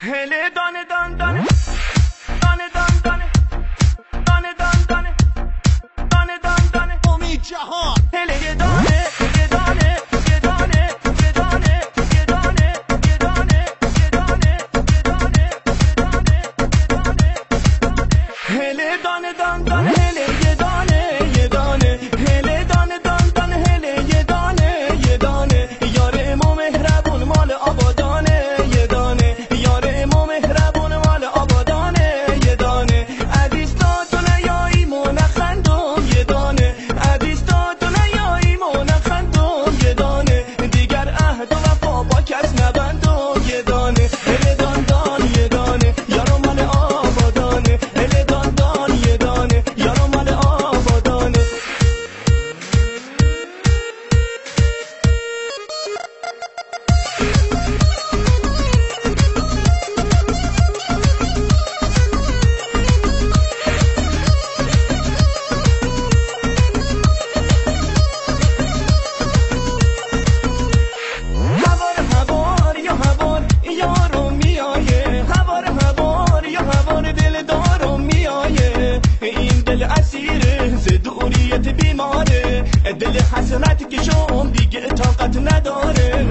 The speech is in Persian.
هله دانه دان دانه دانه دان دانه دانه دان دانه دانه دان دانه امید جهان هله یه دانه یه دانه یه دانه یه دانه یه دانه یه دانه یه دانه یه دانه یه دانه یه دانه هله دانه دان دانه هله یه دانه یه دانه هله دانه دان دانه هله یه دانه یه دانه یار امام مهربون مال آبادانه یه دانه یار امام مهربون مال آبادانه یه دانه عدیستاتون یایی منخندم یه دانه عدیستاتون یایی منخندم یه دانه دیگر عهد و وفا با کس نبندم یه دانه هله دان دان یه دانه یارو مال آبادانه هله دان دان یه دانه یارو مال آبادانه هوار یا هوار یارو میایه هوار یا هوار دل دارو میایه این دل اسیره ز دوریت بیماره دل حسرت که شم دیگه طاقت نداره